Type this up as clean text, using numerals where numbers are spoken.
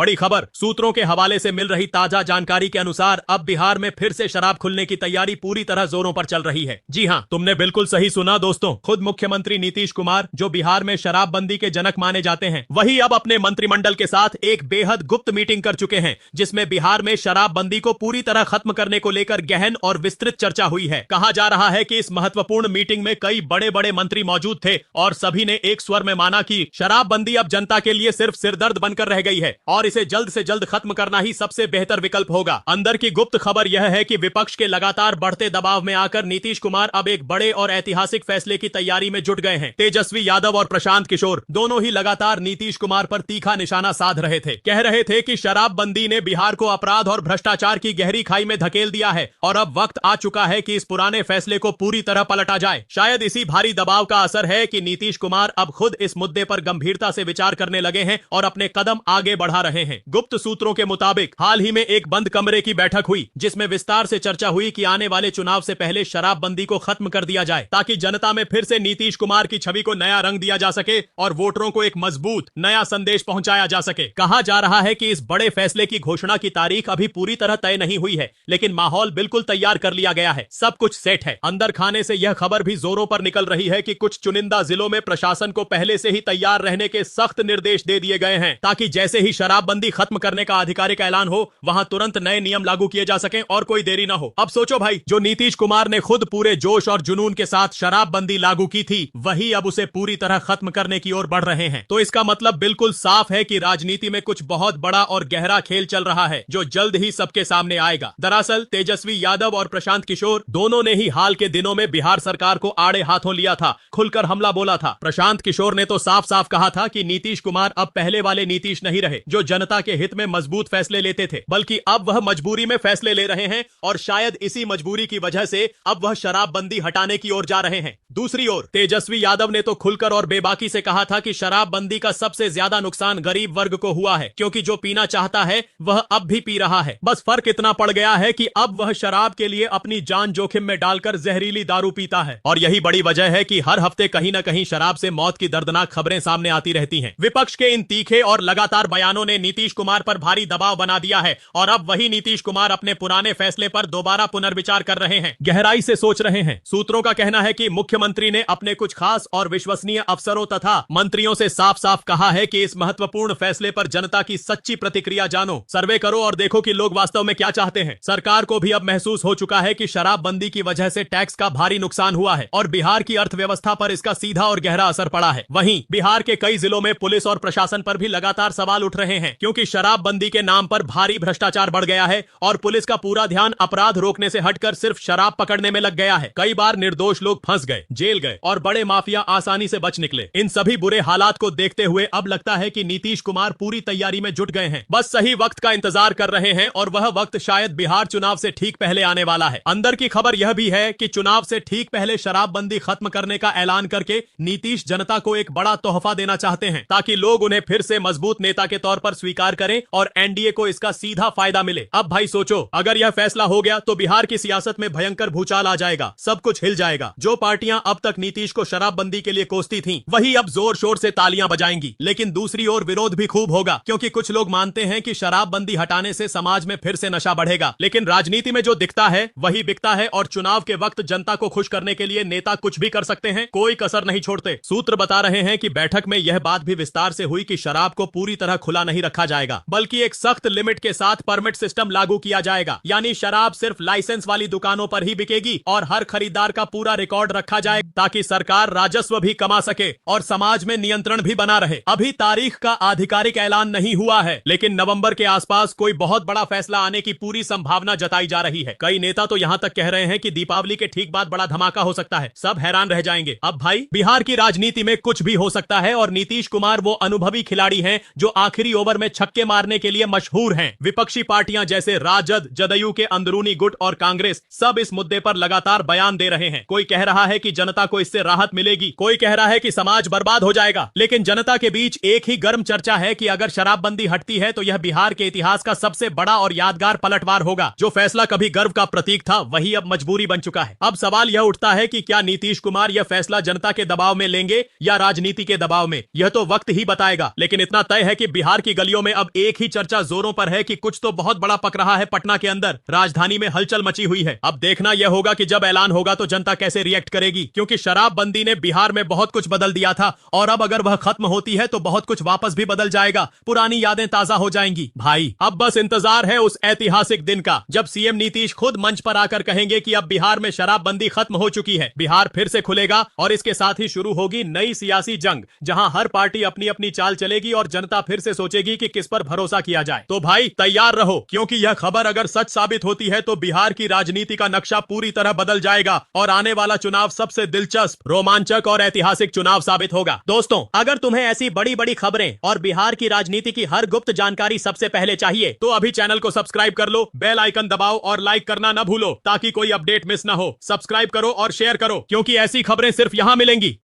बड़ी खबर सूत्रों के हवाले से मिल रही ताजा जानकारी के अनुसार अब बिहार में फिर से शराब खुलने की तैयारी पूरी तरह जोरों पर चल रही है। जी हां, तुमने बिल्कुल सही सुना दोस्तों। खुद मुख्यमंत्री नीतीश कुमार, जो बिहार में शराबबंदी के जनक माने जाते हैं, वही अब अपने मंत्रिमंडल के साथ एक बेहद गुप्त मीटिंग कर चुके हैं, जिसमें बिहार में शराबबंदी को पूरी तरह खत्म करने को लेकर गहन और विस्तृत चर्चा हुई है। कहा जा रहा है कि इस महत्वपूर्ण मीटिंग में कई बड़े बड़े मंत्री मौजूद थे और सभी ने एक स्वर में माना कि शराबबंदी अब जनता के लिए सिर्फ सिरदर्द बनकर रह गई है और इसे जल्द से जल्द खत्म करना ही सबसे बेहतर विकल्प होगा। अंदर की गुप्त खबर यह है कि विपक्ष के लगातार बढ़ते दबाव में आकर नीतीश कुमार अब एक बड़े और ऐतिहासिक फैसले की तैयारी में जुट गए हैं। तेजस्वी यादव और प्रशांत किशोर दोनों ही लगातार नीतीश कुमार पर तीखा निशाना साध रहे थे। कह रहे थे कि शराबबंदी ने बिहार को अपराध और भ्रष्टाचार की गहरी खाई में धकेल दिया है और अब वक्त आ चुका है कि इस पुराने फैसले को पूरी तरह पलटा जाए। शायद इसी भारी दबाव का असर है कि नीतीश कुमार अब खुद इस मुद्दे पर गंभीरता से विचार करने लगे हैं और अपने कदम आगे बढ़ा रहे हैं। गुप्त सूत्रों के मुताबिक हाल ही में एक बंद कमरे की बैठक हुई, जिसमें विस्तार से चर्चा हुई कि आने वाले चुनाव से पहले शराबबंदी को खत्म कर दिया जाए, ताकि जनता में फिर से नीतीश कुमार की छवि को नया रंग दिया जा सके और वोटरों को एक मजबूत नया संदेश पहुंचाया जा सके। कहा जा रहा है कि इस बड़े फैसले की घोषणा की तारीख अभी पूरी तरह तय नहीं हुई है, लेकिन माहौल बिल्कुल तैयार कर लिया गया है। सब कुछ सेट है। अंदर खाने से यह खबर भी जोरों पर निकल रही है कि कुछ चुनिंदा जिलों में प्रशासन को पहले से ही तैयार रहने के सख्त निर्देश दे दिए गए हैं, ताकि जैसे ही शराबबंदी खत्म करने का आधिकारिक ऐलान हो, वहां तुरंत नए नियम लागू किए जा सकें और कोई देरी न हो। अब सोचो भाई, जो नीतीश कुमार ने खुद पूरे जोश और जुनून के साथ शराबबंदी लागू की थी, वही अब उसे पूरी तरह खत्म करने की ओर बढ़ रहे हैं। तो इसका मतलब बिल्कुल साफ है कि राजनीति में कुछ बहुत बड़ा और गहरा खेल चल रहा है, जो जल्द ही सबके सामने आएगा। दरअसल तेजस्वी यादव और प्रशांत किशोर दोनों ने ही हाल के दिनों में बिहार सरकार को आड़े हाथों लिया था, खुलकर हमला बोला था। प्रशांत किशोर ने तो साफ साफ कहा था कि नीतीश कुमार अब पहले वाले नीतीश नहीं रहे, जो जनता के हित में मजबूत फैसले लेते थे, बल्कि अब वह मजबूरी में फैसले ले रहे हैं और शायद इसी मजबूरी की वजह से अब वह शराबबंदी हटाने की ओर जा रहे हैं। दूसरी ओर तेजस्वी यादव ने तो खुलकर और बेबाकी से कहा था कि शराबबंदी का सबसे ज्यादा नुकसान गरीब वर्ग को हुआ है, क्योंकि जो पीना चाहता है वह अब भी पी रहा है। बस फर्क इतना पड़ गया है कि अब वह शराब के लिए अपनी जान जोखिम में डालकर जहरीली दारू पीता है, और यही बड़ी वजह है कि हर हफ्ते कहीं न कहीं शराब से मौत की दर्दनाक खबरें सामने आती रहती हैं। विपक्ष के इन तीखे और लगातार बयानों ने नीतीश कुमार पर भारी दबाव बना दिया है और अब वही नीतीश कुमार अपने पुराने फैसले पर दोबारा पुनर्विचार कर रहे हैं, गहराई से सोच रहे हैं। सूत्रों का कहना है कि मुख्यमंत्री ने अपने कुछ खास और विश्वसनीय अफसरों तथा मंत्रियों से साफ साफ कहा है कि इस महत्वपूर्ण फैसले पर जनता की सच्ची प्रतिक्रिया जानो, सर्वे करो और देखो कि लोग वास्तव में क्या चाहते हैं। सरकार को भी अब महसूस हो चुका है कि शराबबंदी की वजह से टैक्स का भारी नुकसान हुआ है और बिहार की अर्थव्यवस्था पर इसका सीधा और गहरा असर पड़ा है। वहीं बिहार के कई जिलों में पुलिस और प्रशासन पर भी लगातार सवाल उठ रहे हैं, क्योंकि शराबबंदी के नाम पर भारी भ्रष्टाचार बढ़ गया है और पुलिस का पूरा ध्यान अपराध रोकने से हटकर सिर्फ शराब पकड़ने में लग गया है। कई बार निर्दोष लोग फंस गए, जेल गए और बड़े माफिया आसानी से बच निकले। इन सभी बुरे हालात को देखते हुए अब लगता है कि नीतीश कुमार पूरी तैयारी में जुट गए हैं, बस सही वक्त का इंतजार कर रहे हैं और वह वक्त शायद बिहार चुनाव से ठीक पहले आने वाला है। अंदर की खबर यह भी है कि चुनाव से ठीक पहले शराबबंदी खत्म करने का ऐलान करके नीतीश जनता को एक बड़ा तोहफा देना चाहते हैं, ताकि लोग उन्हें फिर से मजबूत नेता के तौर पर स्वीकार करें और एनडीए को इसका सीधा फायदा मिले। अब भाई सोचो, अगर यह फैसला हो गया तो बिहार की सियासत में भयंकर भूचाल आ जाएगा, सब कुछ हिल जाएगा। जो पार्टियां अब तक नीतीश को शराबबंदी के लिए कोसती थीं, वही अब जोर शोर से तालियां बजाएंगी। लेकिन दूसरी ओर विरोध भी खूब होगा, क्योंकि कुछ लोग मानते हैं कि शराबबंदी हटाने से समाज में फिर से नशा बढ़ेगा। लेकिन राजनीति में जो दिखता है वही बिकता है और चुनाव के वक्त जनता को खुश करने के लिए नेता कुछ भी कर सकते हैं, कोई कसर नहीं छोड़ते। सूत्र बता रहे हैं कि बैठक में यह बात भी विस्तार से हुई कि शराब को पूरी तरह खुला नहीं रखा जाएगा, बल्कि एक सख्त लिमिट के साथ परमिट सिस्टम लागू किया जाएगा। यानी शराब सिर्फ लाइसेंस वाली दुकानों पर ही बिकेगी और हर खरीदार का पूरा रिकॉर्ड रखा जाए, ताकि सरकार राजस्व भी कमा सके और समाज में नियंत्रण भी बना रहे। अभी तारीख का आधिकारिक ऐलान नहीं हुआ है, लेकिन नवंबर के आसपास कोई बहुत बड़ा फैसला आने की पूरी संभावना जताई जा रही है। कई नेता तो यहाँ तक कह रहे हैं कि दीपावली के ठीक बाद बड़ा धमाका हो सकता है, सब हैरान रह जाएंगे। अब भाई बिहार की राजनीति में कुछ भी हो सकता है और नीतीश कुमार वो अनुभवी खिलाड़ी हैं जो आखिरी ओवर में छक्के मारने के लिए मशहूर हैं। विपक्षी पार्टियां जैसे राजद, जदयू के अंदरूनी गुट और कांग्रेस सब इस मुद्दे पर लगातार बयान दे रहे हैं। कोई कह रहा है कि जनता को इससे राहत मिलेगी, कोई कह रहा है कि समाज बर्बाद हो जाएगा। लेकिन जनता के बीच एक ही गर्म चर्चा है कि अगर शराबबंदी हटती है तो यह बिहार के इतिहास का सबसे बड़ा और यादगार पलटवार होगा। जो फैसला कभी गर्व का प्रतीक था वही अब मजबूरी बन चुका है। अब सवाल यह उठता है कि क्या नीतीश कुमार यह फैसला जनता के दबाव में लेंगे या राजनीति के दबाव में, यह तो वक्त ही बताएगा। लेकिन इतना तय है कि बिहार की गलियों गलियों में अब एक ही चर्चा जोरों पर है कि कुछ तो बहुत बड़ा पक रहा है पटना के अंदर। राजधानी में हलचल मची हुई है। अब देखना यह होगा कि जब ऐलान होगा तो जनता कैसे रिएक्ट करेगी, क्योंकि शराबबंदी ने बिहार में बहुत कुछ बदल दिया था और अब अगर वह खत्म होती है तो बहुत कुछ वापस भी बदल जाएगा, पुरानी यादें ताजा हो जाएंगी। भाई अब बस इंतजार है उस ऐतिहासिक दिन का जब सीएम नीतीश खुद मंच पर आकर कहेंगे कि अब बिहार में शराबबंदी खत्म हो चुकी है, बिहार फिर से खुलेगा और इसके साथ ही शुरू होगी नई सियासी जंग, जहां हर पार्टी अपनी अपनी चाल चलेगी और जनता फिर से सोचेगी कि किस पर भरोसा किया जाए। तो भाई तैयार रहो, क्योंकि यह खबर अगर सच साबित होती है तो बिहार की राजनीति का नक्शा पूरी तरह बदल जाएगा और आने वाला चुनाव सबसे दिलचस्प, रोमांचक और ऐतिहासिक चुनाव साबित होगा। दोस्तों, अगर तुम्हें ऐसी बड़ी बड़ी खबरें और बिहार की राजनीति की हर गुप्त जानकारी सबसे पहले चाहिए तो अभी चैनल को सब्सक्राइब कर लो, बेल आइकन दबाओ और लाइक करना न भूलो ताकि कोई अपडेट मिस ना हो। सब्सक्राइब करो और शेयर करो, क्योंकि ऐसी खबरें सिर्फ यहां मिलेंगी।